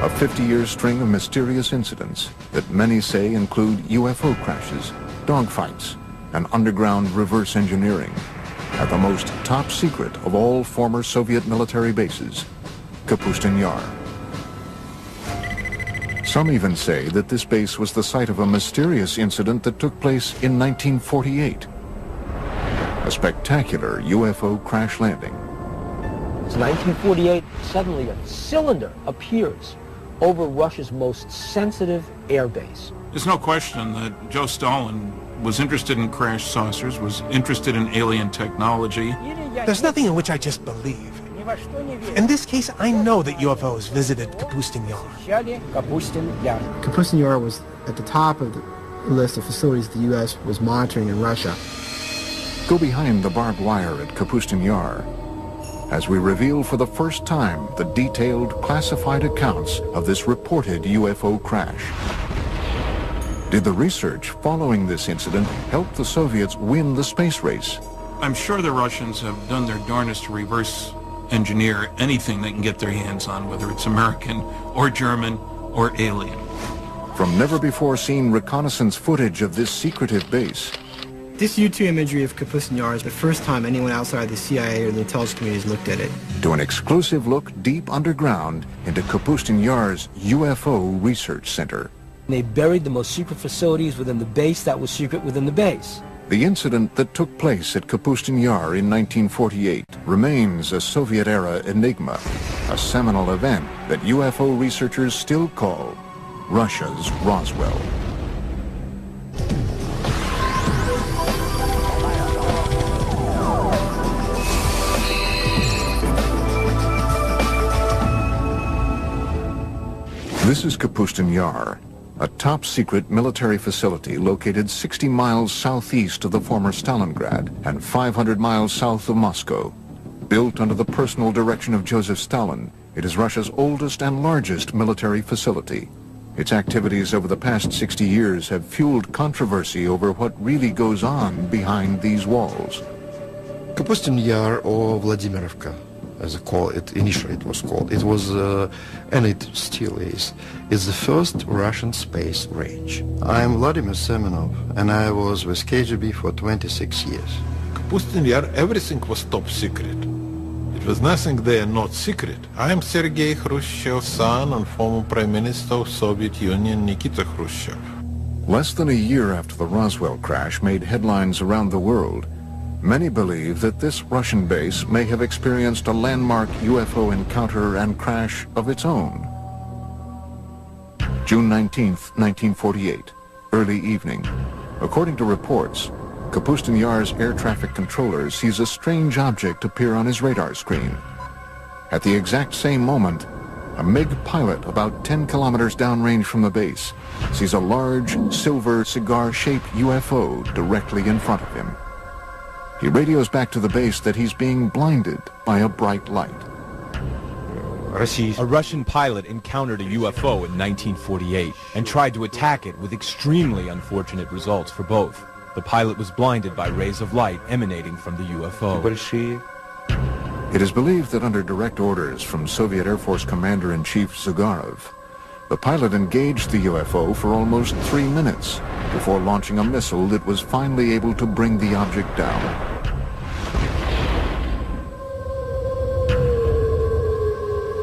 A 50-year string of mysterious incidents that many say include UFO crashes, dogfights, and underground reverse engineering at the most top secret of all former Soviet military bases, Kapustin Yar. Some even say that this base was the site of a mysterious incident that took place in 1948. A spectacular UFO crash landing. It's 1948, suddenly a cylinder appears over Russia's most sensitive airbase. There's no question that Joe Stalin was interested in crash saucers, was interested in alien technology. There's nothing in which I just believe. In this case, I know that UFOs visited Kapustin Yar. Kapustin Yar was at the top of the list of facilities the U.S. was monitoring in Russia. Go behind the barbed wire at Kapustin Yar as we reveal for the first time the detailed classified accounts of this reported UFO crash. Did the research following this incident help the Soviets win the space race? I'm sure the Russians have done their darnest to reverse engineer anything they can get their hands on, whether it's American or German or alien. From never-before-seen reconnaissance footage of this secretive base, This U-2 imagery of Kapustin Yar is the first time anyone outside the CIA or the intelligence community has looked at it. to an exclusive look deep underground into Kapustin Yar's UFO Research Center. They buried the most secret facilities within the base that was secret within the base. The incident that took place at Kapustin Yar in 1948 remains a Soviet-era enigma, a seminal event that UFO researchers still call Russia's Roswell. This is Kapustin Yar, a top-secret military facility located 60 miles southeast of the former Stalingrad and 500 miles south of Moscow. Built under the personal direction of Joseph Stalin, it is Russia's oldest and largest military facility. Its activities over the past 60 years have fueled controversy over what really goes on behind these walls. Kapustin Yar, or Vladimirovka, as initially it was called. It was, and it still is the first Russian space range. I'm Vladimir Semenov, and I was with KGB for 26 years. Kapustin Yar, everything was top secret. It was nothing there not secret. I am Sergei Khrushchev's son and former Prime Minister of Soviet Union, Nikita Khrushchev. Less than a year after the Roswell crash made headlines around the world, many believe that this Russian base may have experienced a landmark UFO encounter and crash of its own. June 19, 1948, early evening. According to reports, Kapustin Yar's air traffic controller sees a strange object appear on his radar screen. At the exact same moment, a MiG pilot about 10 kilometers downrange from the base sees a large silver cigar-shaped UFO directly in front of him. He radios back to the base that he's being blinded by a bright light. A Russian pilot encountered a UFO in 1948 and tried to attack it with extremely unfortunate results for both. The pilot was blinded by rays of light emanating from the UFO. It is believed that under direct orders from Soviet Air Force Commander-in-Chief Zagarov, the pilot engaged the UFO for almost 3 minutes before launching a missile that was finally able to bring the object down.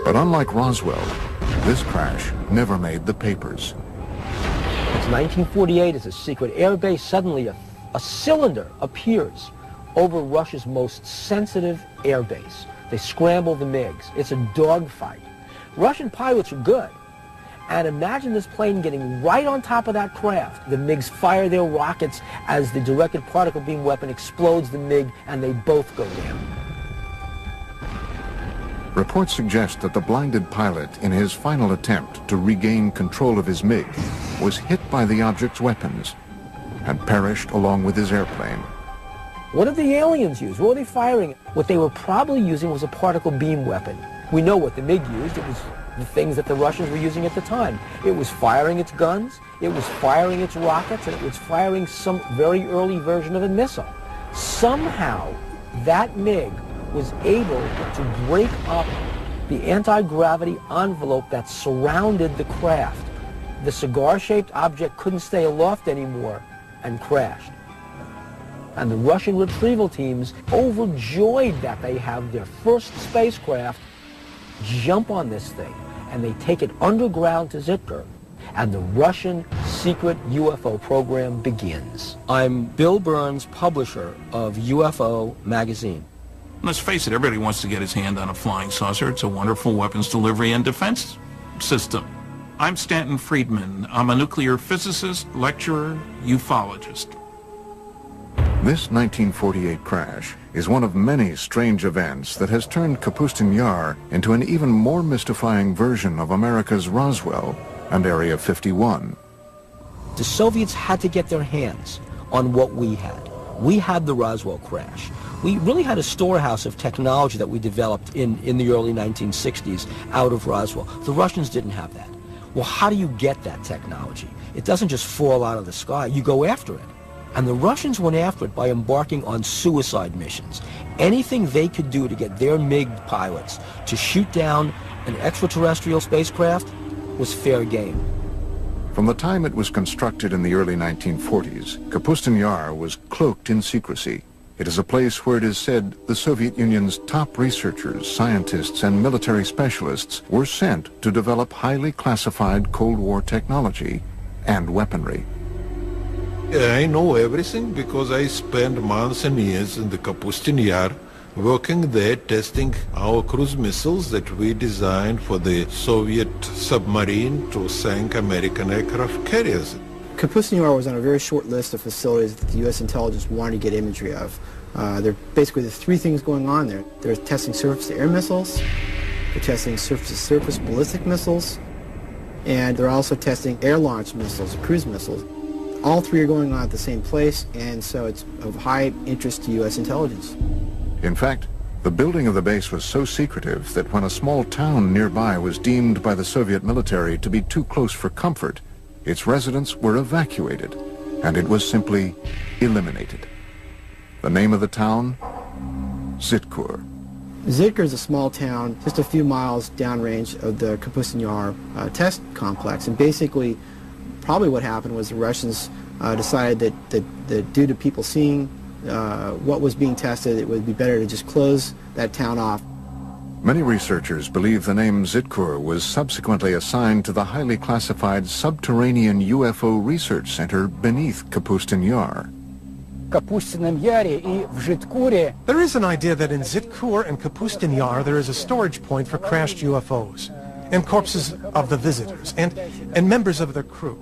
But unlike Roswell, this crash never made the papers. It's 1948, it's a secret airbase. Suddenly a cylinder appears over Russia's most sensitive airbase. They scramble the MiGs. It's a dogfight. Russian pilots are good. And imagine this plane getting right on top of that craft. The MiGs fire their rockets as the directed particle beam weapon explodes the MiG, and they both go down. Reports suggest that the blinded pilot, in his final attempt to regain control of his MiG, was hit by the object's weapons and perished along with his airplane. What did the aliens use? What were they firing? What they were probably using was a particle beam weapon. We know what the MiG used. It was the things that the Russians were using at the time. It was firing its guns, it was firing its rockets, and it was firing some very early version of a missile. Somehow, that MiG was able to break up the anti-gravity envelope that surrounded the craft. The cigar-shaped object couldn't stay aloft anymore and crashed. And the Russian retrieval teams, overjoyed that they have their first spacecraft, jump on this thing, and they take it underground to Zitkar, and the Russian secret UFO program begins. I'm Bill Burns, publisher of UFO magazine. Let's face it, everybody wants to get his hand on a flying saucer. It's a wonderful weapons delivery and defense system. I'm Stanton Friedman. I'm a nuclear physicist, lecturer, ufologist. This 1948 crash is one of many strange events that has turned Kapustin Yar into an even more mystifying version of America's Roswell and Area 51. The Soviets had to get their hands on what we had. We had the Roswell crash. We really had a storehouse of technology that we developed in the early 1960s out of Roswell. The Russians didn't have that. Well, how do you get that technology? It doesn't just fall out of the sky. You go after it. And the Russians went after it by embarking on suicide missions. Anything they could do to get their MiG pilots to shoot down an extraterrestrial spacecraft was fair game. From the time it was constructed in the early 1940s, Kapustin Yar was cloaked in secrecy. It is a place where it is said the Soviet Union's top researchers, scientists, and military specialists were sent to develop highly classified Cold War technology and weaponry. I know everything because I spent months and years in the Kapustin Yar working there testing our cruise missiles that we designed for the Soviet submarine to sink American aircraft carriers. Kapustin Yar was on a very short list of facilities that the U.S. intelligence wanted to get imagery of. There basically there's three things going on there. They're testing surface-to-air missiles, they're testing surface-to-surface ballistic missiles, and they're also testing air-launched missiles, cruise missiles. All three are going on at the same place, and so it's of high interest to U.S. intelligence. In fact, the building of the base was so secretive that when a small town nearby was deemed by the Soviet military to be too close for comfort, its residents were evacuated, and it was simply eliminated. The name of the town? Zitkur. Zitkar is a small town just a few miles downrange of the Kapustin Yar test complex, and basically probably what happened was the Russians decided that due to people seeing what was being tested, it would be better to just close that town off. Many researchers believe the name Zitkur was subsequently assigned to the highly classified subterranean UFO research center beneath Kapustin Yar. There There is an idea that in Zitkur and Kapustin Yar there is a storage point for crashed UFOs and corpses of the visitors and members of their crew.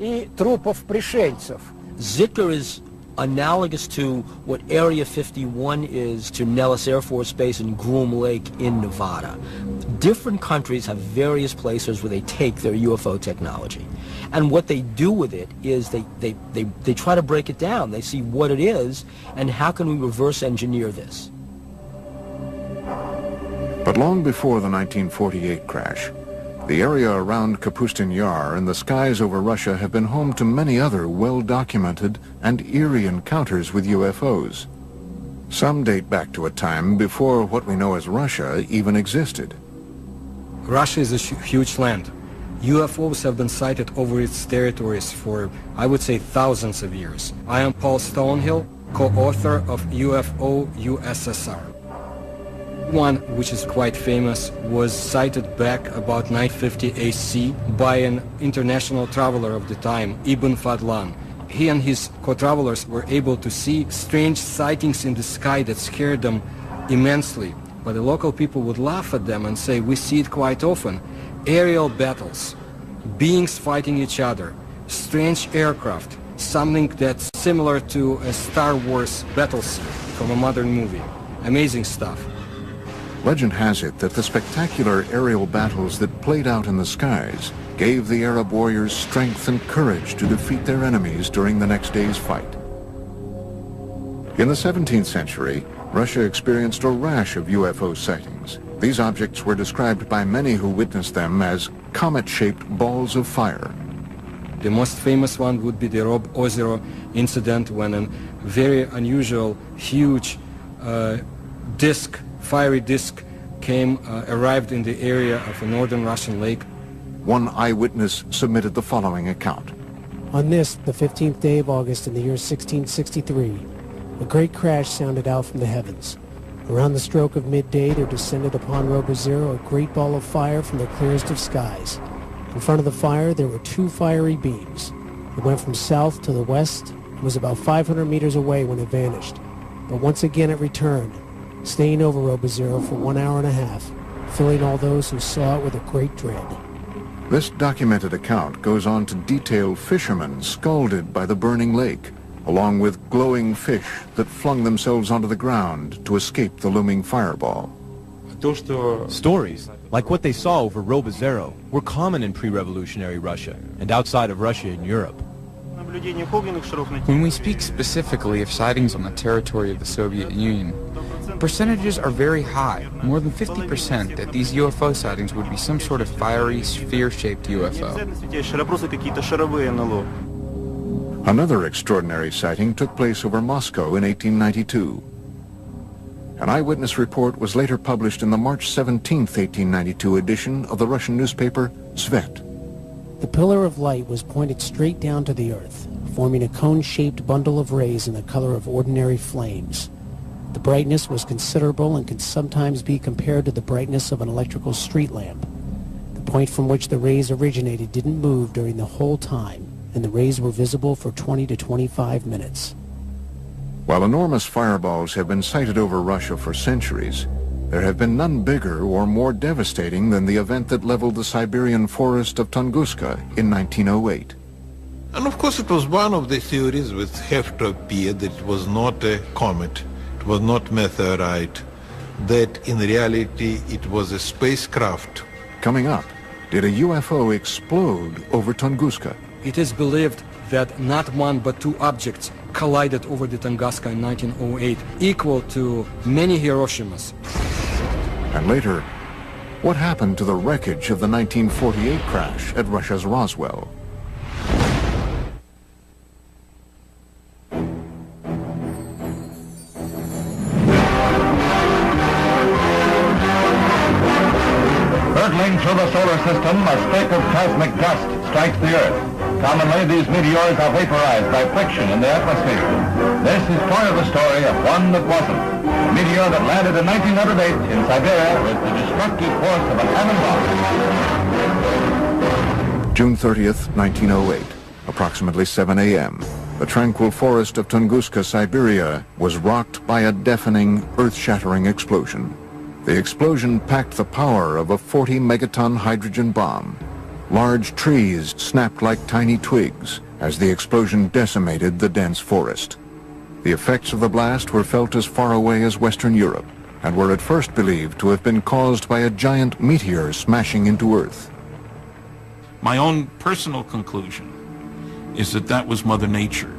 Zitkar is analogous to what Area 51 is to Nellis Air Force Base and Groom Lake in Nevada. Different countries have various places where they take their UFO technology. And what they do with it is they try to break it down. They see what it is and how can we reverse engineer this. But long before the 1948 crash, the area around Kapustin Yar and the skies over Russia have been home to many other well-documented and eerie encounters with UFOs. Some date back to a time before what we know as Russia even existed. Russia is a huge land. UFOs have been sighted over its territories for, I would say, thousands of years. I am Paul Stonehill, co-author of UFO USSR. One, which is quite famous, was sighted back about 950 AC by an international traveler of the time, Ibn Fadlan. He and his co-travelers were able to see strange sightings in the sky that scared them immensely. But the local people would laugh at them and say, we see it quite often. Aerial battles, beings fighting each other, strange aircraft, something that's similar to a Star Wars battle scene from a modern movie. Amazing stuff. Legend has it that the spectacular aerial battles that played out in the skies gave the Arab warriors strength and courage to defeat their enemies during the next day's fight. In the 17th century, Russia experienced a rash of UFO sightings. These objects were described by many who witnessed them as comet-shaped balls of fire. The most famous one would be the Rob Ozero incident, when a very unusual, huge fiery disc arrived in the area of a northern Russian lake. One eyewitness submitted the following account. On this, the 15th day of August in the year 1663, a great crash sounded out from the heavens. Around the stroke of midday, there descended upon Robozero a great ball of fire from the clearest of skies. In front of the fire, there were two fiery beams. It went from south to the west and was about 500 meters away when it vanished. But once again it returned, staying over Robozero for 1 hour and a half, filling all those who saw it with a great dread. This documented account goes on to detail fishermen scalded by the burning lake, along with glowing fish that flung themselves onto the ground to escape the looming fireball. Stories, like what they saw over Robozero, were common in pre-revolutionary Russia and outside of Russia and Europe. When we speak specifically of sightings on the territory of the Soviet Union, percentages are very high, more than 50%, that these UFO sightings would be some sort of fiery, sphere-shaped UFO. Another extraordinary sighting took place over Moscow in 1892. An eyewitness report was later published in the March 17, 1892 edition of the Russian newspaper Svet. The pillar of light was pointed straight down to the earth, forming a cone-shaped bundle of rays in the color of ordinary flames. The brightness was considerable and can sometimes be compared to the brightness of an electrical street lamp. The point from which the rays originated didn't move during the whole time, and the rays were visible for 20 to 25 minutes. While enormous fireballs have been sighted over Russia for centuries, there have been none bigger or more devastating than the event that leveled the Siberian forest of Tunguska in 1908. And of course it was one of the theories which have to appear that it was not a comet, it was not meteorite, that in reality it was a spacecraft. Coming up, did a UFO explode over Tunguska? It is believed that not one but two objects collided over the Tunguska in 1908, equal to many Hiroshimas. And later, what happened to the wreckage of the 1948 crash at Russia's Roswell? Hurtling through the solar system, a speck of cosmic dust strikes the Earth. Commonly, these meteors are vaporized by friction in the atmosphere. This is part of the story of one that wasn't. A meteor that landed in 1908 in Siberia with the destructive force of an atom bomb. June 30th, 1908, approximately 7 a.m. The tranquil forest of Tunguska, Siberia, was rocked by a deafening, earth-shattering explosion. The explosion packed the power of a 40-megaton hydrogen bomb. Large trees snapped like tiny twigs as the explosion decimated the dense forest. The effects of the blast were felt as far away as Western Europe and were at first believed to have been caused by a giant meteor smashing into Earth. My own personal conclusion is that that was Mother Nature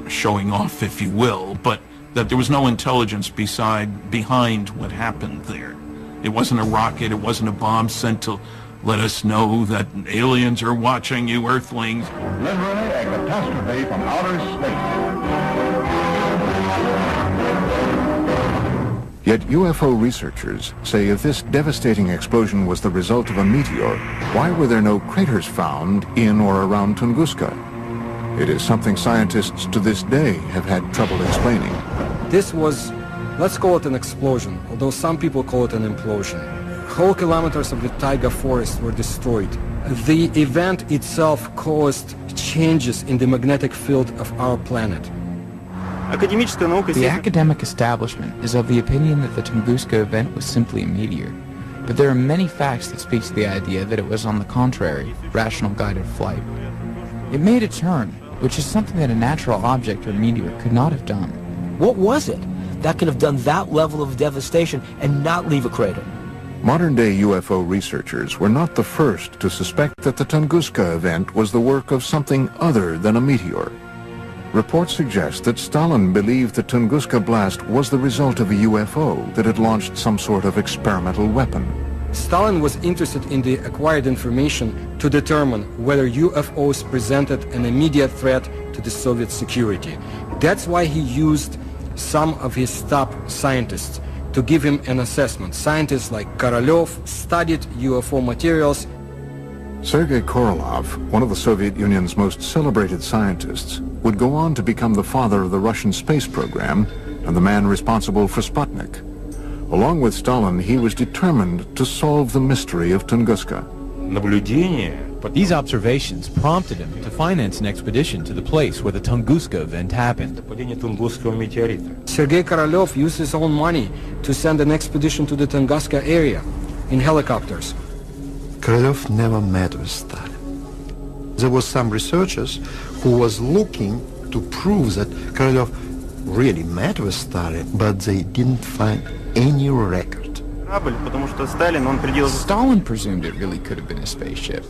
showing off, if you will, but that there was no intelligence behind what happened there. It wasn't a rocket, it wasn't a bomb sent to let us know that aliens are watching you, Earthlings. Literally a catastrophe from outer space. Yet UFO researchers say if this devastating explosion was the result of a meteor, why were there no craters found in or around Tunguska? It is something scientists to this day have had trouble explaining. This was, let's call it an explosion, although some people call it an implosion. Whole kilometers of the taiga forest were destroyed. The event itself caused changes in the magnetic field of our planet. The academic establishment is of the opinion that the Tunguska event was simply a meteor, but there are many facts that speak to the idea that it was, on the contrary, rational guided flight. It made a turn, which is something that a natural object or meteor could not have done. What was it that could have done that level of devastation and not leave a crater? Modern-day UFO researchers were not the first to suspect that the Tunguska event was the work of something other than a meteor. Reports suggest that Stalin believed the Tunguska blast was the result of a UFO that had launched some sort of experimental weapon. Stalin was interested in the acquired information to determine whether UFOs presented an immediate threat to the Soviet security. That's why he used some of his top scientists to give him an assessment. Scientists like Korolev studied UFO materials. Sergei Korolev, one of the Soviet Union's most celebrated scientists, would go on to become the father of the Russian space program and the man responsible for Sputnik. Along with Stalin, he was determined to solve the mystery of Tunguska. These observations prompted him to finance an expedition to the place where the Tunguska event happened. Sergei Korolev used his own money to send an expedition to the Tunguska area in helicopters. Korolev never met with Stalin. There was some researchers who was looking to prove that Korolev really met with Stalin, but they didn't find any record. Stalin presumed it really could have been a spaceship.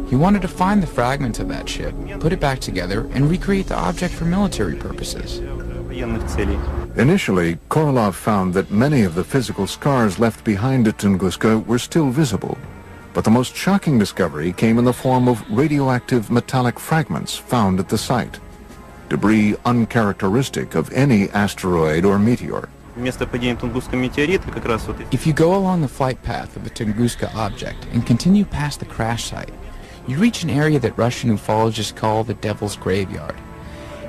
He wanted to find the fragments of that ship, put it back together, and recreate the object for military purposes. Initially, Korolev found that many of the physical scars left behind at Tunguska were still visible. But the most shocking discovery came in the form of radioactive metallic fragments found at the site. Debris uncharacteristic of any asteroid or meteor. If you go along the flight path of the Tunguska object and continue past the crash site, you reach an area that Russian ufologists call the Devil's Graveyard.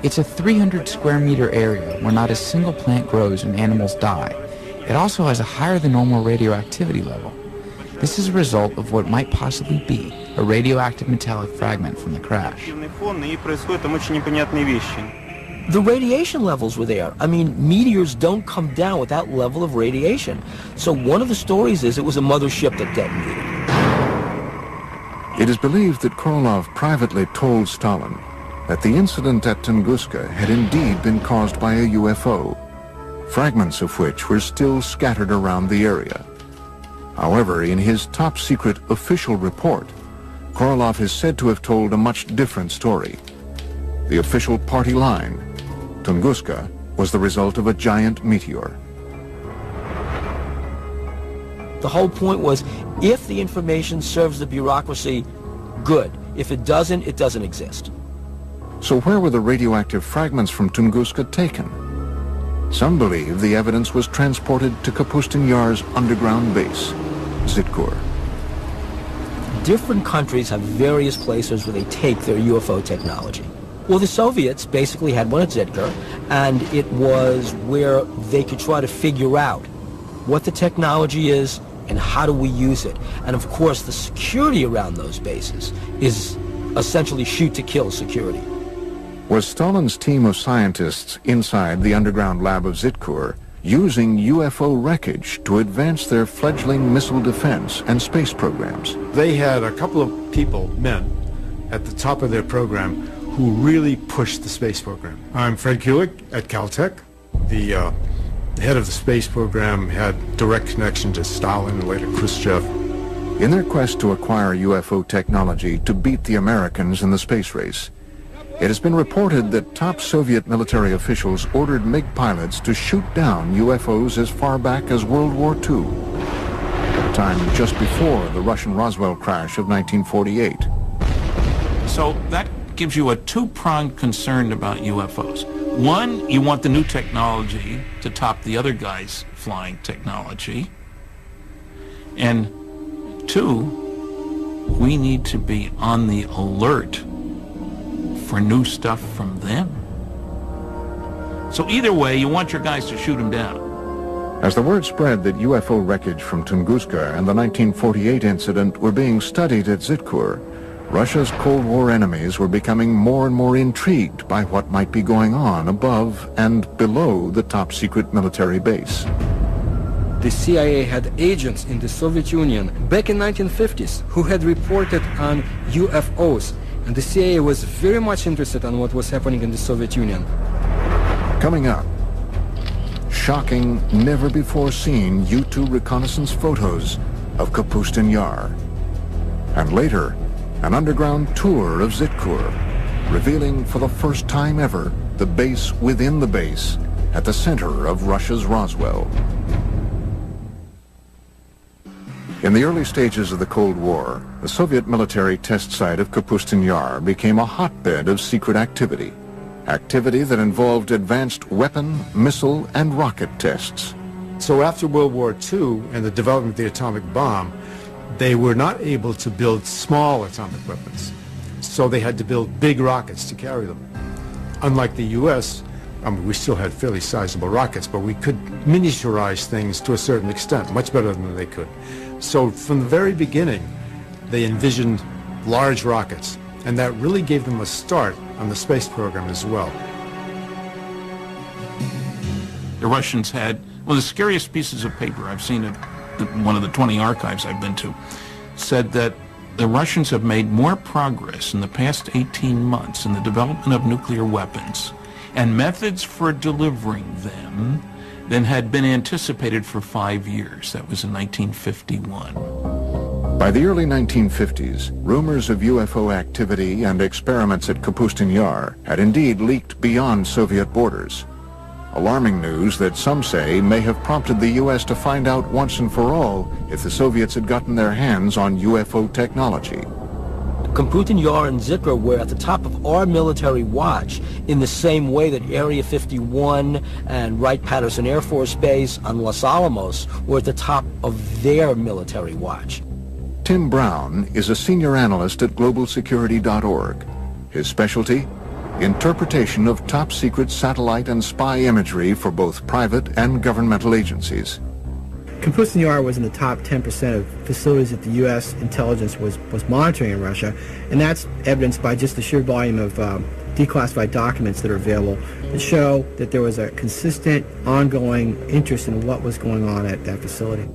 It's a 300 square meter area where not a single plant grows and animals die. It also has a higher than normal radioactivity level. This is a result of what might possibly be a radioactive metallic fragment from the crash. The radiation levels were there. I mean, meteors don't come down with that level of radiation. So one of the stories is it was a mothership that detonated. It is believed that Korolev privately told Stalin that the incident at Tunguska had indeed been caused by a UFO, fragments of which were still scattered around the area. However, in his top-secret official report, Korolev is said to have told a much different story. The official party line, Tunguska, was the result of a giant meteor. The whole point was, if the information serves the bureaucracy, good. If it doesn't exist. So where were the radioactive fragments from Tunguska taken? Some believe the evidence was transported to Kapustin Yar's underground base, Zitkur. Different countries have various places where they take their UFO technology. Well, the Soviets basically had one at Zitkur, and it was where they could try to figure out what the technology is and how do we use it. And of course, the security around those bases is essentially shoot-to-kill security. Was Stalin's team of scientists inside the underground lab of Zitkur using UFO wreckage to advance their fledgling missile defense and space programs? They had a couple of men, at the top of their program who really pushed the space program. I'm Fred Kulik at Caltech. The head of the space program had direct connection to Stalin and later Khrushchev. In their quest to acquire UFO technology to beat the Americans in the space race, it has been reported that top Soviet military officials ordered MiG pilots to shoot down UFOs as far back as World War II, a time just before the Russian Roswell crash of 1948. So that gives you a two-pronged concern about UFOs. One, you want the new technology to top the other guy's flying technology. And two, we need to be on the alert for new stuff from them. So either way, you want your guys to shoot them down. As the word spread that UFO wreckage from Tunguska and the 1948 incident were being studied at Zitkur, Russia's Cold War enemies were becoming more and more intrigued by what might be going on above and below the top-secret military base. The CIA had agents in the Soviet Union back in 1950s who had reported on UFOs, and the CIA was very much interested in what was happening in the Soviet Union. Coming up, shocking, never-before-seen U-2 reconnaissance photos of Kapustin Yar. And later, an underground tour of Zitkur, revealing for the first time ever the base within the base at the center of Russia's Roswell. In the early stages of the Cold War, the Soviet military test site of Kapustin Yar became a hotbed of secret activity. Activity that involved advanced weapon, missile, and rocket tests. So after World War II and the development of the atomic bomb, they were not able to build small atomic weapons. So they had to build big rockets to carry them. Unlike the U.S., I mean, we still had fairly sizable rockets, but we could miniaturize things to a certain extent, much better than they could. So from the very beginning, they envisioned large rockets, and that really gave them a start on the space program as well. The Russians had one of the scariest pieces of paper I've seen at one of the 20 archives I've been to, said that the Russians have made more progress in the past 18 months in the development of nuclear weapons and methods for delivering them than had been anticipated for 5 years. That was in 1951. By the early 1950s, rumors of UFO activity and experiments at Kapustin Yar had indeed leaked beyond Soviet borders. Alarming news that some say may have prompted the U.S. to find out once and for all if the Soviets had gotten their hands on UFO technology. Kapustin Yar and Zikr were at the top of our military watch in the same way that Area 51 and Wright-Patterson Air Force Base and Los Alamos were at the top of their military watch. Tim Brown is a senior analyst at globalsecurity.org. His specialty? Interpretation of top-secret satellite and spy imagery for both private and governmental agencies. Kapustin Yar was in the top 10% of facilities that the U.S. intelligence was monitoring in Russia, and that's evidenced by just the sheer volume of declassified documents that are available that show that there was a consistent, ongoing interest in what was going on at that facility.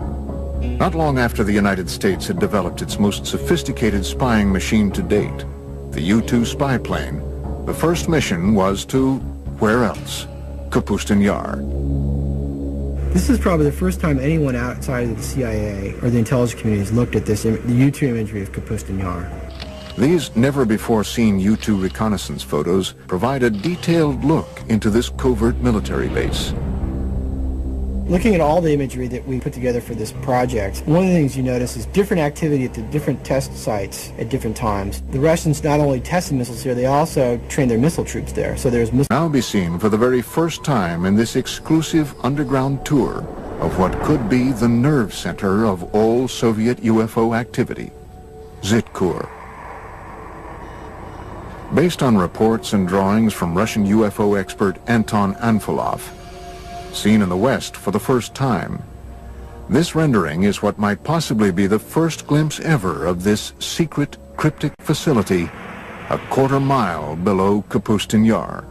Not long after the United States had developed its most sophisticated spying machine to date, the U-2 spy plane, the first mission was to, where else? Kapustin Yar. This is probably the first time anyone outside of the CIA or the intelligence community has looked at this, the U-2 imagery of Kapustin Yar. These never-before-seen U-2 reconnaissance photos provide a detailed look into this covert military base. Looking at all the imagery that we put together for this project, one of the things you notice is different activity at the different test sites at different times. The Russians not only tested missiles here, they also trained their missile troops there. So there's now be seen for the very first time in this exclusive underground tour of what could be the nerve center of all Soviet UFO activity, Zitkur. Based on reports and drawings from Russian UFO expert Anton Anfilov, seen in the West for the first time, this rendering is what might possibly be the first glimpse ever of this secret cryptic facility a quarter-mile below Kapustin Yar.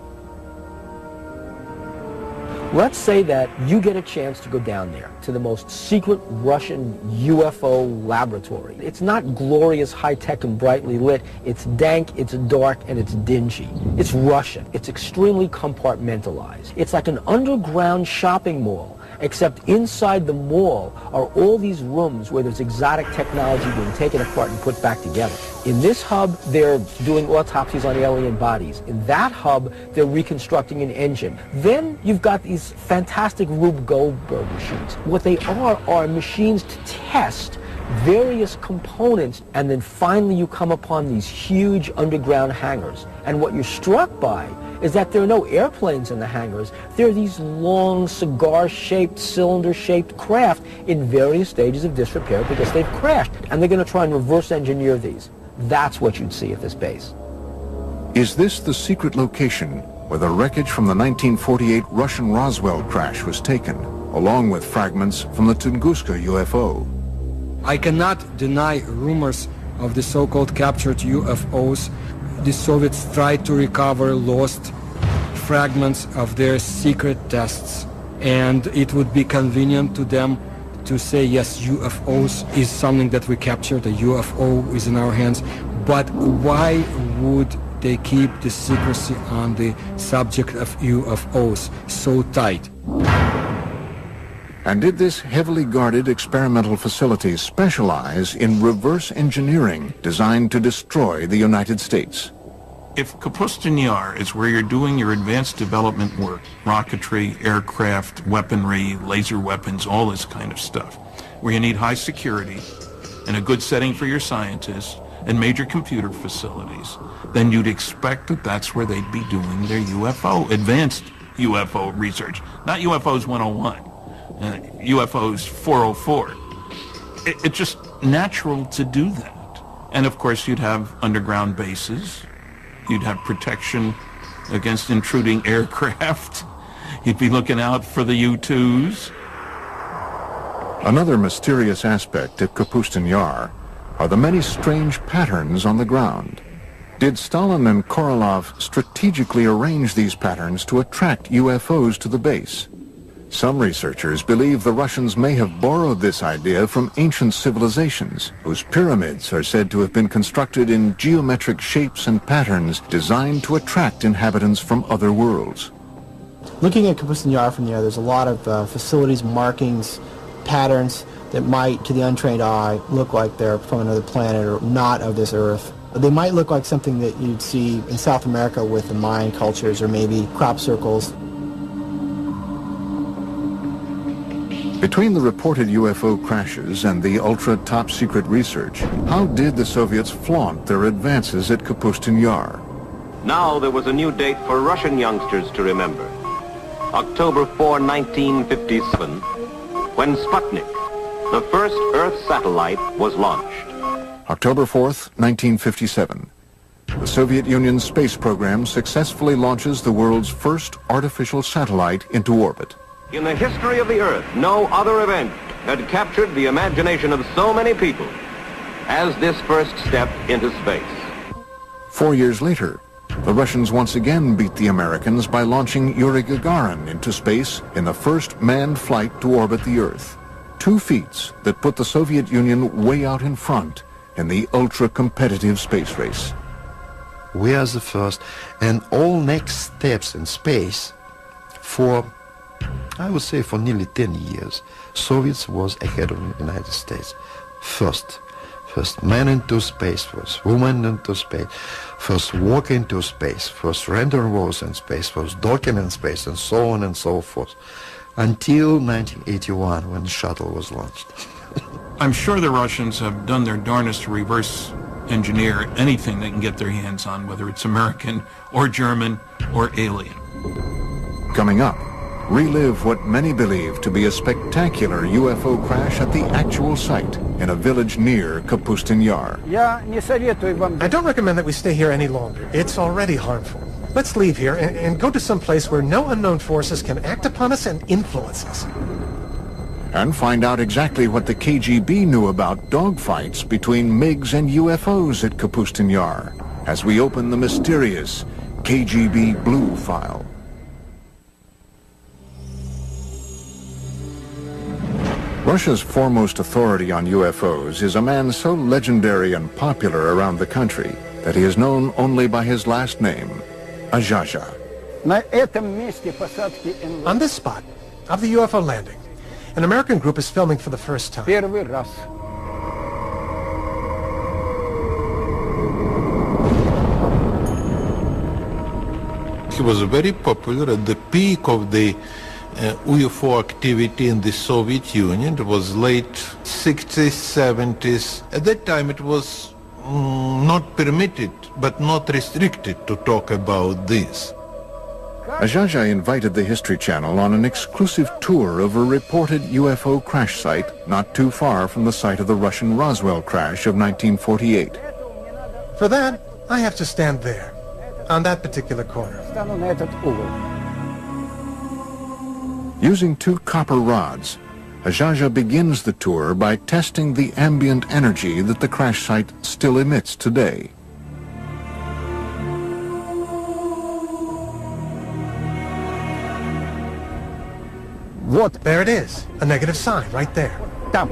Let's say that you get a chance to go down there to the most secret Russian UFO laboratory. It's not glorious, high-tech, and brightly lit. It's dank, it's dark, and it's dingy. It's Russian. It's extremely compartmentalized. It's like an underground shopping mall, except inside the mall are all these rooms where there's exotic technology being taken apart and put back together. In this hub, they're doing autopsies on alien bodies. In that hub, they're reconstructing an engine. Then you've got these fantastic Rube Goldberg machines. What they are machines to test various components, and then finally you come upon these huge underground hangars. And what you're struck by is that there are no airplanes in the hangars. There are these long, cigar-shaped, cylinder-shaped craft in various stages of disrepair because they've crashed. And they're going to try and reverse engineer these. That's what you'd see at this base. Is this the secret location where the wreckage from the 1948 Russian Roswell crash was taken, along with fragments from the Tunguska UFO? I cannot deny rumors of the so-called captured UFOs. The Soviets tried to recover lost fragments of their secret tests, and it would be convenient to them to say, yes, UFOs is something that we captured, a UFO is in our hands, but why would they keep the secrecy on the subject of UFOs so tight? And did this heavily guarded experimental facility specialize in reverse engineering designed to destroy the United States? If Kapustin Yar is where you're doing your advanced development work, rocketry, aircraft, weaponry, laser weapons, all this kind of stuff, where you need high security and a good setting for your scientists and major computer facilities, then you'd expect that that's where they'd be doing their UFO, advanced UFO research, not UFOs 101. UFOs 404. It's just natural to do that. And of course you'd have underground bases. You'd have protection against intruding aircraft. You'd be looking out for the U-2s. Another mysterious aspect at Kapustin Yar are the many strange patterns on the ground. Did Stalin and Korolev strategically arrange these patterns to attract UFOs to the base? Some researchers believe the Russians may have borrowed this idea from ancient civilizations, whose pyramids are said to have been constructed in geometric shapes and patterns designed to attract inhabitants from other worlds. Looking at Kapustin Yar from the air, there's a lot of facilities, markings, patterns that might, to the untrained eye, look like they're from another planet or not of this Earth. They might look like something that you'd see in South America with the Mayan cultures or maybe crop circles. Between the reported UFO crashes and the ultra-top secret research, how did the Soviets flaunt their advances at Kapustin Yar? Now there was a new date for Russian youngsters to remember. October 4, 1957, when Sputnik, the first Earth satellite, was launched. October 4th, 1957. The Soviet Union's space program successfully launches the world's first artificial satellite into orbit. In the history of the Earth, no other event had captured the imagination of so many people as this first step into space. 4 years later, the Russians once again beat the Americans by launching Yuri Gagarin into space in the first manned flight to orbit the Earth. 2 feats that put the Soviet Union way out in front in the ultra-competitive space race. We are the first, and all next steps in space for, I would say, for nearly 10 years, Soviets was ahead of the United States. First man into space, first woman into space, first walk into space, first rendezvous in space, first docking in space, and so on and so forth, until 1981 when the shuttle was launched. I'm sure the Russians have done their darnest to reverse engineer anything they can get their hands on, whether it's American or German or alien. Coming up, relive what many believe to be a spectacular UFO crash at the actual site in a village near Kapustin Yar. I don't recommend that we stay here any longer. It's already harmful. Let's leave here and go to some place where no unknown forces can act upon us and influence us. And find out exactly what the KGB knew about dogfights between MiGs and UFOs at Kapustin Yar as we open the mysterious KGB Blue file. Russia's foremost authority on UFOs is a man so legendary and popular around the country that he is known only by his last name, Azhaja. On this spot of the UFO landing, an American group is filming for the first time. He was very popular at the peak of the UFO activity in the Soviet Union. It was late 60s, 70s. At that time it was not permitted, but not restricted to talk about this. Azhaja invited the History Channel on an exclusive tour of a reported UFO crash site not too far from the site of the Russian Roswell crash of 1948. For that, I have to stand there, on that particular corner. Using 2 copper rods, Azhaja begins the tour by testing the ambient energy that the crash site still emits today. There it is, a negative sign right there. Down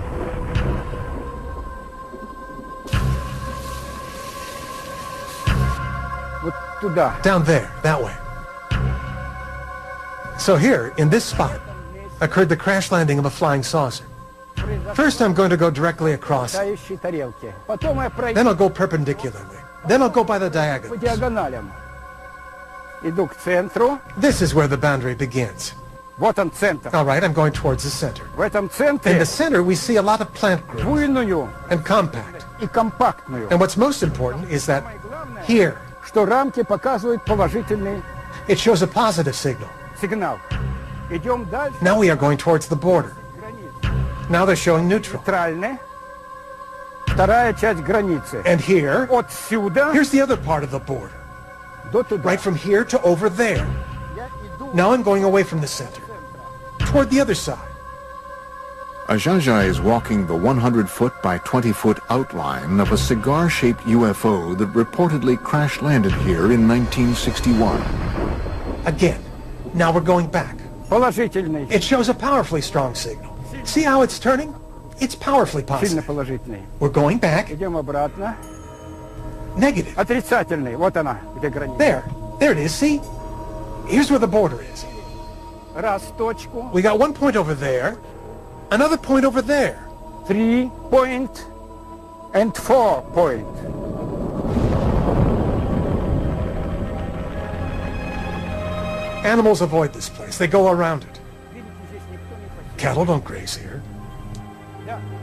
there, that way. So here, in this spot, occurred the crash landing of a flying saucer. First I'm going to go directly across. Then I'll go perpendicularly. Then I'll go by the diagonals. This is where the boundary begins. All right, I'm going towards the center. In the center, we see a lot of plant growth and compact. And what's most important is that here, it shows a positive signal. Now we are going towards the border. Now they're showing neutral. And here, here's the other part of the border. Right from here to over there. Now I'm going away from the center, toward the other side. Ajaja is walking the 100-foot by 20-foot outline of a cigar-shaped UFO that reportedly crash-landed here in 1961. Again, now we're going back. It shows a powerfully strong signal. See how it's turning? It's powerfully positive. We're going back. Negative. There it is, see? Here's where the border is. We got one point over there, another point over there. 3 point and 4 point. Animals avoid this place. They go around it. Cattle don't graze here.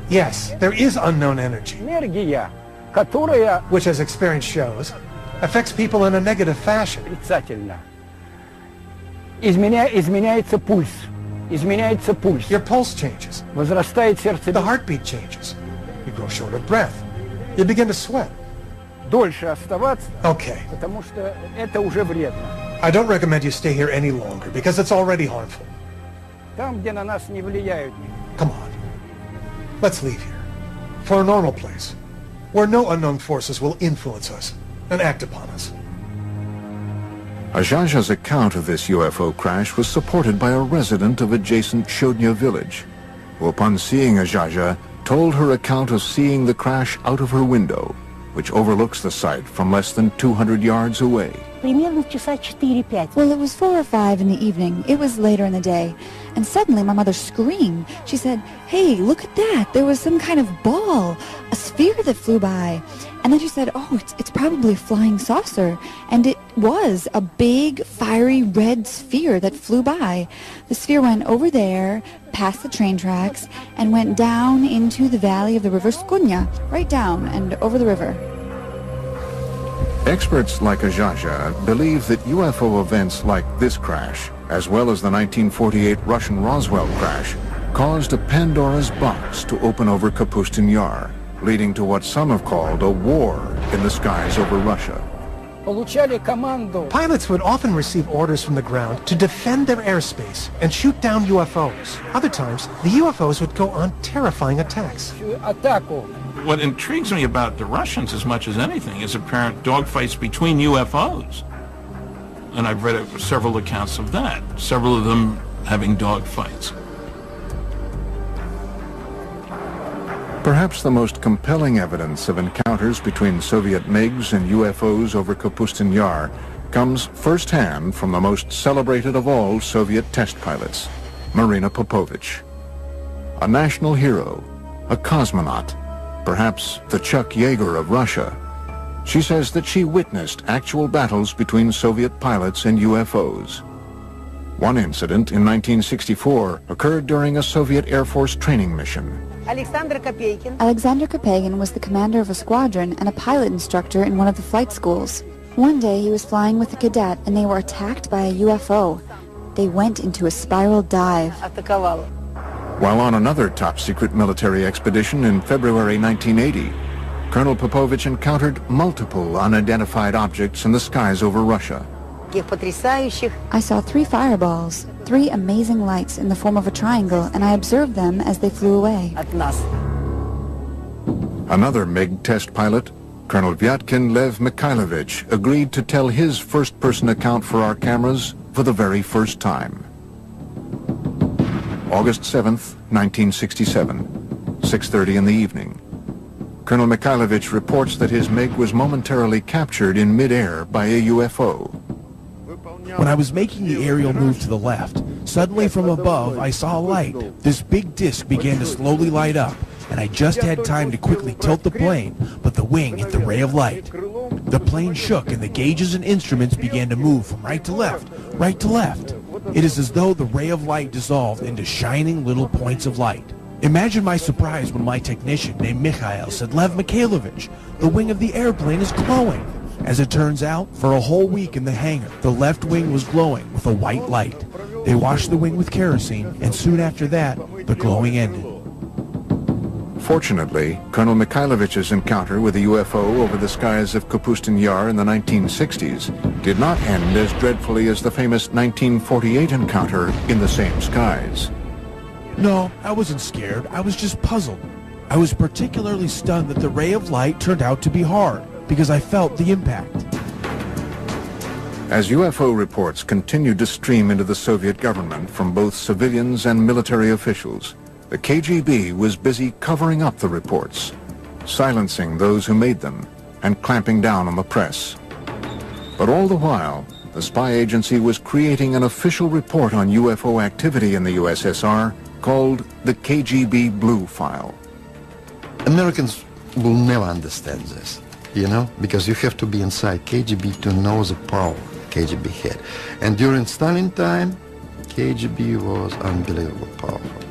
Yes, there is unknown energy, which, as experience shows, affects people in a negative fashion. Your pulse changes. The heartbeat changes. You grow short of breath. You begin to sweat. Okay. I don't recommend you stay here any longer because it's already harmful. Come on. Let's leave here. For a normal place, where no unknown forces will influence us and act upon us. Ajaja's account of this UFO crash was supported by a resident of adjacent Shodnya village, who upon seeing Ajaja, told her account of seeing the crash out of her window, which overlooks the site from less than 200 yards away. Well, it was 4 or 5 in the evening. It was later in the day. And suddenly my mother screamed. She said, "Hey, look at that. There was some kind of ball, a sphere that flew by." And then she said, "Oh, it's probably a flying saucer." And it was a big, fiery red sphere that flew by. The sphere went over there, past the train tracks, and went down into the valley of the river Skunya, right down and over the river. Experts like Ajaja believe that UFO events like this crash, as well as the 1948 Russian Roswell crash, caused a Pandora's box to open over Kapustin Yar, leading to what some have called a war in the skies over Russia. Pilots would often receive orders from the ground to defend their airspace and shoot down UFOs. Other times, the UFOs would go on terrifying attacks. What intrigues me about the Russians as much as anything is apparent dogfights between UFOs. And I've read several accounts of that, several of them having dogfights. Perhaps the most compelling evidence of encounters between Soviet MiGs and UFOs over Kapustin Yar comes firsthand from the most celebrated of all Soviet test pilots, Marina Popovich. A national hero, a cosmonaut, perhaps the Chuck Yeager of Russia. She says that she witnessed actual battles between Soviet pilots and UFOs. One incident in 1964 occurred during a Soviet Air Force training mission. Alexander Kopegin was the commander of a squadron and a pilot instructor in one of the flight schools. One day he was flying with a cadet and they were attacked by a UFO. They went into a spiral dive. While on another top-secret military expedition in February 1980, Colonel Popovich encountered multiple unidentified objects in the skies over Russia. I saw 3 fireballs, 3 amazing lights in the form of a triangle, and I observed them as they flew away. Another MiG test pilot, Colonel Vyatkin Lev Mikhailovich, agreed to tell his first-person account for our cameras for the very first time. August 7th, 1967, 6:30 in the evening. Colonel Mikhailovich reports that his MiG was momentarily captured in midair by a UFO. When I was making the aerial move to the left, suddenly from above I saw a light. This big disc began to slowly light up, and I just had time to quickly tilt the plane, but the wing hit the ray of light. The plane shook and the gauges and instruments began to move from right to left, right to left. It is as though the ray of light dissolved into shining little points of light. Imagine my surprise when my technician named Mikhail said, "Lev Mikhailovich, the wing of the airplane is glowing." As it turns out, for a whole week in the hangar, the left wing was glowing with a white light. They washed the wing with kerosene, and soon after that, the glowing ended. Fortunately, Colonel Mikhailovich's encounter with a UFO over the skies of Kapustin Yar in the 1960s did not end as dreadfully as the famous 1948 encounter in the same skies. No, I wasn't scared. I was just puzzled. I was particularly stunned that the ray of light turned out to be hard, because I felt the impact. As UFO reports continued to stream into the Soviet government from both civilians and military officials, the KGB was busy covering up the reports, silencing those who made them, and clamping down on the press. But all the while, the spy agency was creating an official report on UFO activity in the USSR called the KGB Blue File. Americans will never understand this, you know, because you have to be inside KGB to know the power KGB had. And during Stalin time, KGB was unbelievably powerful.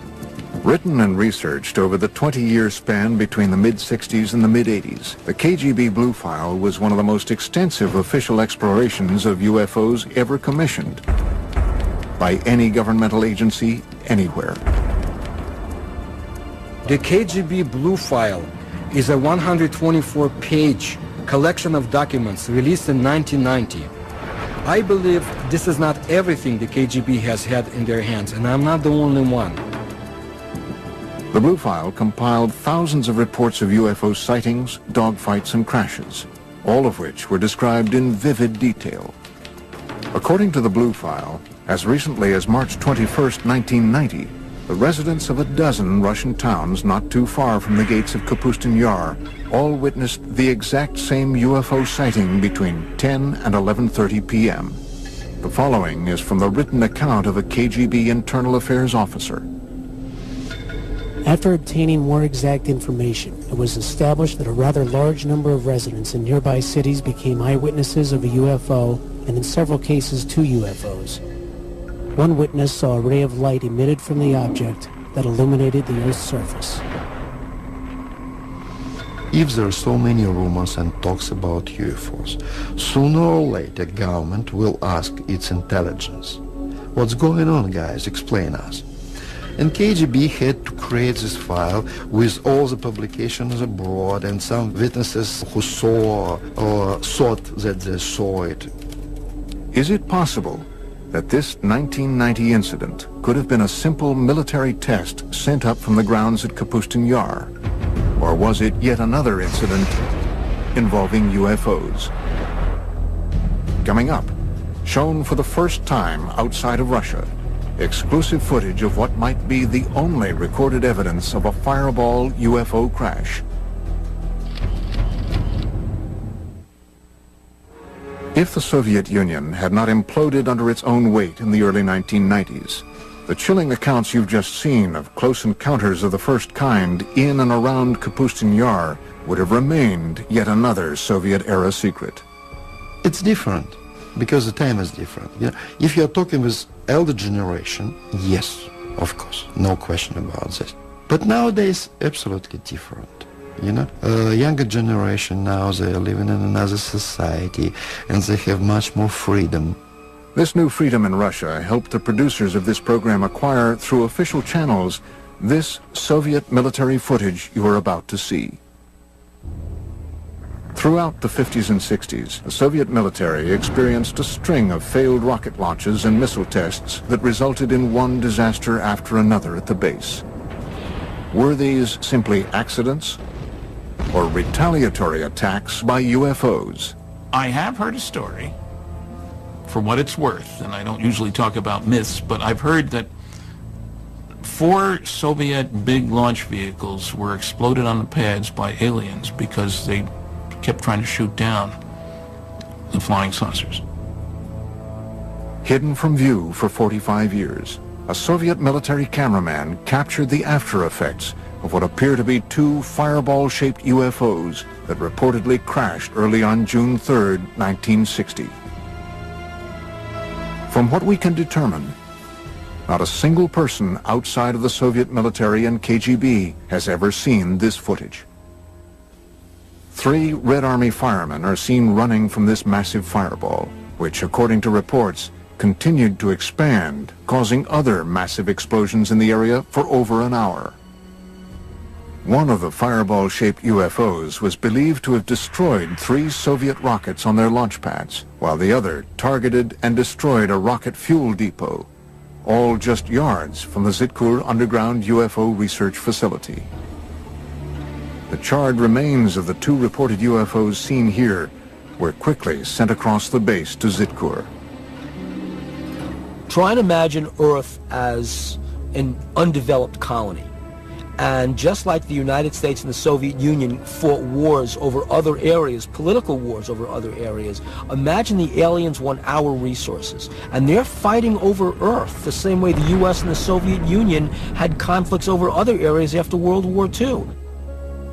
Written and researched over the 20-year span between the mid-60s and the mid-80s, the KGB Blue File was one of the most extensive official explorations of UFOs ever commissioned by any governmental agency anywhere. The KGB Blue File is a 124-page collection of documents released in 1990. I believe this is not everything the KGB has had in their hands, and I'm not the only one. The Blue File compiled thousands of reports of UFO sightings, dogfights, and crashes, all of which were described in vivid detail. According to the Blue File, as recently as March 21, 1990, the residents of a dozen Russian towns not too far from the gates of Kapustin Yar all witnessed the exact same UFO sighting between 10 and 11:30 p.m. The following is from the written account of a KGB internal affairs officer. After obtaining more exact information, it was established that a rather large number of residents in nearby cities became eyewitnesses of a UFO, and in several cases, 2 UFOs. One witness saw a ray of light emitted from the object that illuminated the Earth's surface. If there are so many rumors and talks about UFOs, sooner or later government will ask its intelligence. What's going on, guys? Explain us. And KGB had to create this file with all the publications abroad and some witnesses who saw or thought that they saw it. Is it possible that this 1990 incident could have been a simple military test sent up from the grounds at Kapustin Yar? Or was it yet another incident involving UFOs? Coming up, shown for the first time outside of Russia, exclusive footage of what might be the only recorded evidence of a Fireball UFO crash. If the Soviet Union had not imploded under its own weight in the early 1990s, the chilling accounts you've just seen of close encounters of the first kind in and around Kapustin Yar would have remained yet another Soviet-era secret. It's different, because the time is different. You know, if you're talking with elder generation, yes, of course, no question about this. But nowadays, absolutely different. You know, younger generation now, they're living in another society, and they have much more freedom. This new freedom in Russia helped the producers of this program acquire, through official channels, this Soviet military footage you are about to see. Throughout the 50s and 60s, the Soviet military experienced a string of failed rocket launches and missile tests that resulted in one disaster after another at the base. Were these simply accidents or retaliatory attacks by UFOs? I have heard a story, for what it's worth, and I don't usually talk about myths, but I've heard that 4 Soviet big launch vehicles were exploded on the pads by aliens because they kept trying to shoot down the flying saucers. Hidden from view for 45 years, a Soviet military cameraman captured the after effects of what appear to be 2 fireball-shaped UFOs that reportedly crashed early on June 3, 1960. From what we can determine, not a single person outside of the Soviet military and KGB has ever seen this footage. 3 Red Army firemen are seen running from this massive fireball, which, according to reports, continued to expand, causing other massive explosions in the area for over an hour. One of the fireball-shaped UFOs was believed to have destroyed 3 Soviet rockets on their launch pads, while the other targeted and destroyed a rocket fuel depot, all just yards from the Zitkur underground UFO research facility. The charred remains of the 2 reported UFOs seen here were quickly sent across the base to Zitkur. Try and imagine Earth as an undeveloped colony. And just like the United States and the Soviet Union fought wars over other areas, political wars over other areas, imagine the aliens want our resources. And they're fighting over Earth the same way the U.S. and the Soviet Union had conflicts over other areas after World War II.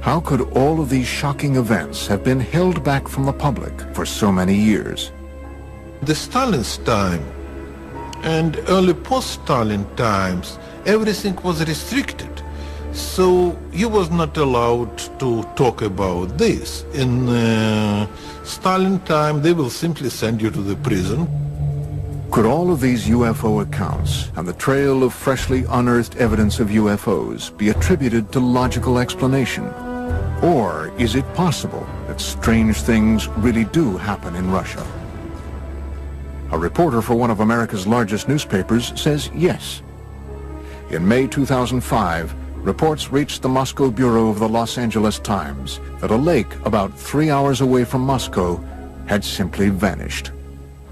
How could all of these shocking events have been held back from the public for so many years? The Stalin's time and early post-Stalin times, everything was restricted. So he was not allowed to talk about this. In Stalin time, they will simply send you to the prison. Could all of these UFO accounts and the trail of freshly unearthed evidence of UFOs be attributed to logical explanation? Or is it possible that strange things really do happen in Russia? A reporter for one of America's largest newspapers says yes. In May 2005, reports reached the Moscow bureau of the Los Angeles Times that a lake about 3 hours away from Moscow had simply vanished.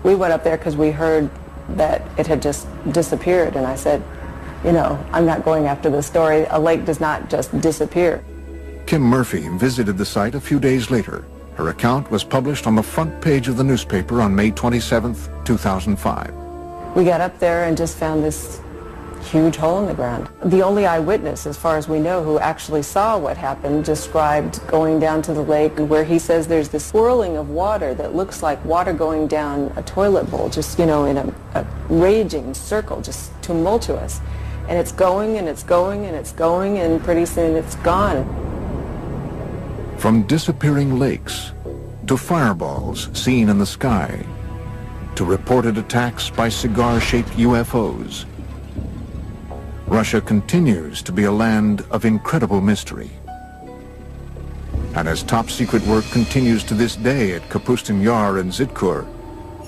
We went up there because we heard that it had just disappeared, and I said, you know, I'm not going after the story. A lake does not just disappear. Kim Murphy visited the site a few days later. Her account was published on the front page of the newspaper on May 27, 2005. We got up there and just found this huge hole in the ground. The only eyewitness, as far as we know, who actually saw what happened, described going down to the lake where he says there's this swirling of water that looks like water going down a toilet bowl, just, you know, in a raging circle, just tumultuous. And it's going and it's going and it's going, and pretty soon it's gone. From disappearing lakes to fireballs seen in the sky to reported attacks by cigar-shaped UFOs, Russia continues to be a land of incredible mystery. And as top-secret work continues to this day at Kapustin Yar and Zitkur,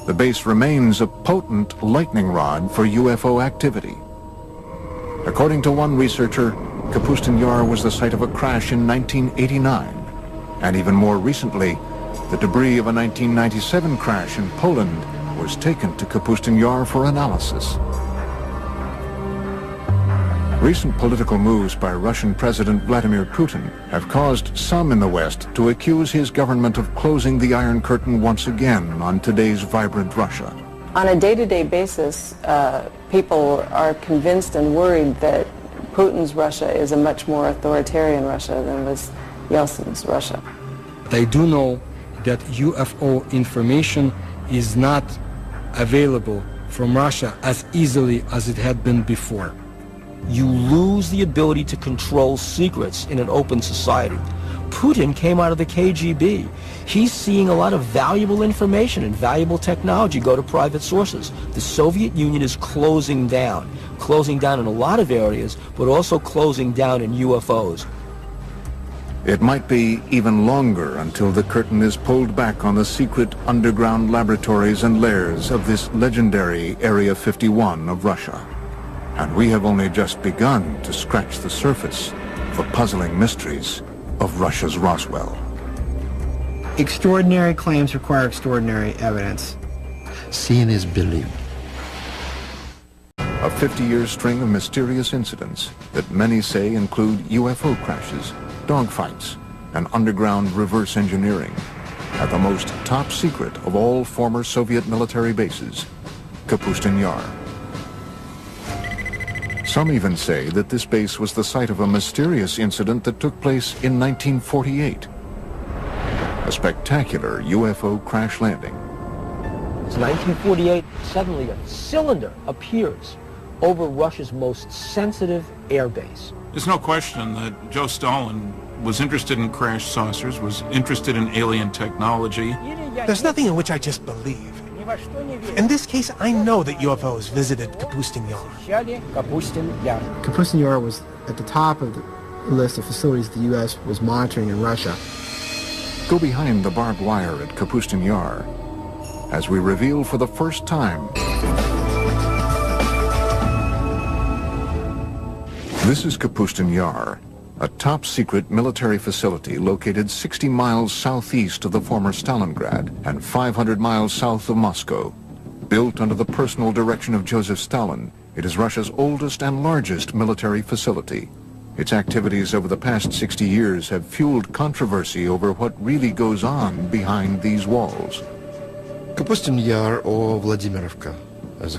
the base remains a potent lightning rod for UFO activity. According to one researcher, Kapustin Yar was the site of a crash in 1989, and even more recently, the debris of a 1997 crash in Poland was taken to Kapustin Yar for analysis. Recent political moves by Russian President Vladimir Putin have caused some in the West to accuse his government of closing the Iron Curtain once again on today's vibrant Russia. On a day-to-day basis, people are convinced and worried that Putin's Russia is a much more authoritarian Russia than was Yeltsin's Russia. They do know that UFO information is not available from Russia as easily as it had been before. You lose the ability to control secrets in an open society. Putin came out of the KGB. He's seeing a lot of valuable information and valuable technology go to private sources. The Soviet Union is closing down in a lot of areas, but also closing down in UFOs. It might be even longer until the curtain is pulled back on the secret underground laboratories and lairs of this legendary Area 51 of Russia. And we have only just begun to scratch the surface of the puzzling mysteries of Russia's Roswell. Extraordinary claims require extraordinary evidence. Seeing is believing. A 50-year string of mysterious incidents that many say include UFO crashes, dogfights, and underground reverse engineering at the most top secret of all former Soviet military bases, Kapustin Yar. Some even say that this base was the site of a mysterious incident that took place in 1948. A spectacular UFO crash landing. It's 1948, suddenly a cylinder appears over Russia's most sensitive airbase. There's no question that Joe Stalin was interested in crash saucers, was interested in alien technology. There's nothing in which I just believe. In this case, I know that UFOs visited Kapustin Yar. Kapustin Yar was at the top of the list of facilities the U.S. was monitoring in Russia. Go behind the barbed wire at Kapustin Yar as we reveal for the first time. This is Kapustin Yar, a top-secret military facility located 60 miles southeast of the former Stalingrad and 500 miles south of Moscow. Built under the personal direction of Joseph Stalin, it is Russia's oldest and largest military facility. Its activities over the past 60 years have fueled controversy over what really goes on behind these walls. Kapustin Yar, or Vladimirovka, as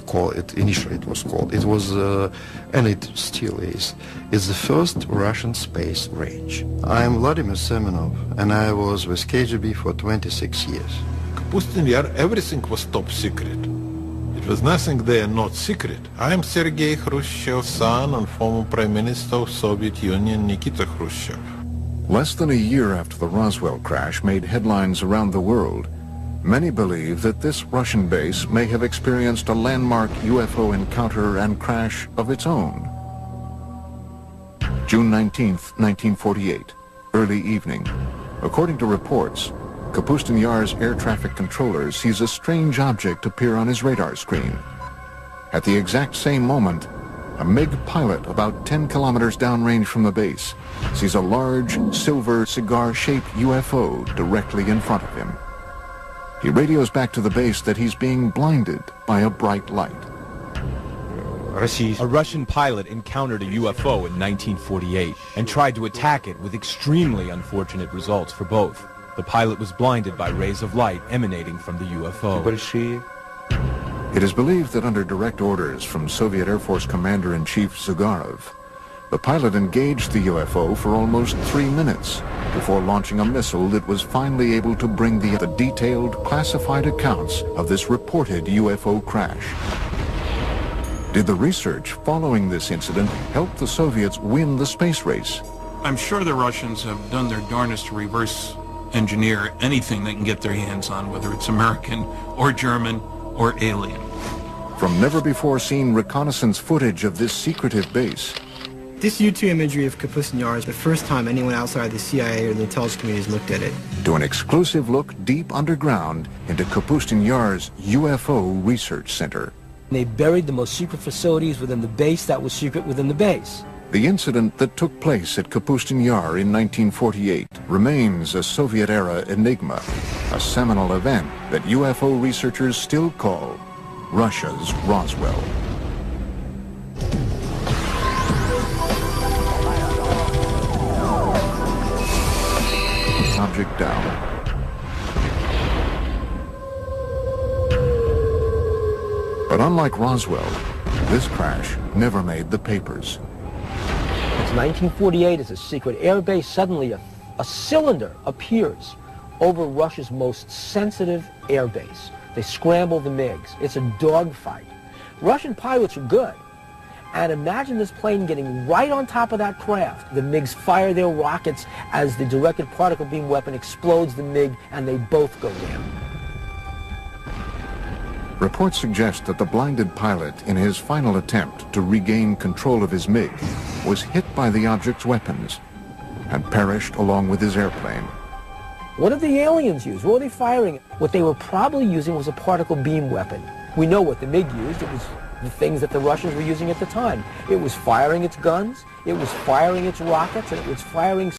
initially it was called. It was, and it still is the first Russian space range. I'm Vladimir Semenov, and I was with KGB for 26 years. Kapustin Yar, everything was top secret. There was nothing there not secret. I am Sergei Khrushchev's son and former Prime Minister of Soviet Union Nikita Khrushchev. Less than a year after the Roswell crash made headlines around the world, many believe that this Russian base may have experienced a landmark UFO encounter and crash of its own. June 19th, 1948, early evening. According to reports, Kapustin Yar's air traffic controller sees a strange object appear on his radar screen. At the exact same moment, a MiG pilot about 10 kilometers downrange from the base sees a large, silver, cigar-shaped UFO directly in front of him. He radios back to the base that he's being blinded by a bright light. A Russian pilot encountered a UFO in 1948 and tried to attack it with extremely unfortunate results for both. The pilot was blinded by rays of light emanating from the UFO. It is believed that under direct orders from Soviet Air Force Commander-in-Chief Zyugarov, the pilot engaged the UFO for almost 3 minutes before launching a missile that was finally able to bring the detailed, classified accounts of this reported UFO crash. Did the research following this incident help the Soviets win the space race? I'm sure the Russians have done their darnest to reverse engineer anything they can get their hands on, whether it's American or German or alien. From never-before-seen reconnaissance footage of this secretive base, this U-2 imagery of Kapustin Yar is the first time anyone outside the CIA or the intelligence community has looked at it. To an exclusive look deep underground into Kapustin Yar's UFO Research Center. They buried the most secret facilities within the base that was secret within the base. The incident that took place at Kapustin Yar in 1948 remains a Soviet-era enigma, a seminal event that UFO researchers still call Russia's Roswell. Object down. But unlike Roswell, this crash never made the papers. It's 1948, it's a secret air base. Suddenly a cylinder appears over Russia's most sensitive air base. They scramble the MiGs. It's a dogfight. Russian pilots are good. And imagine this plane getting right on top of that craft. The MiGs fire their rockets as the directed particle beam weapon explodes the MiG, and they both go down. Reports suggest that the blinded pilot, in his final attempt to regain control of his MiG, was hit by the object's weapons and perished along with his airplane. What did the aliens use? What were they firing? What they were probably using was a particle beam weapon. We know what the MiG used. It was the things that the Russians were using at the time. It was firing its guns, it was firing its rockets, and it was firing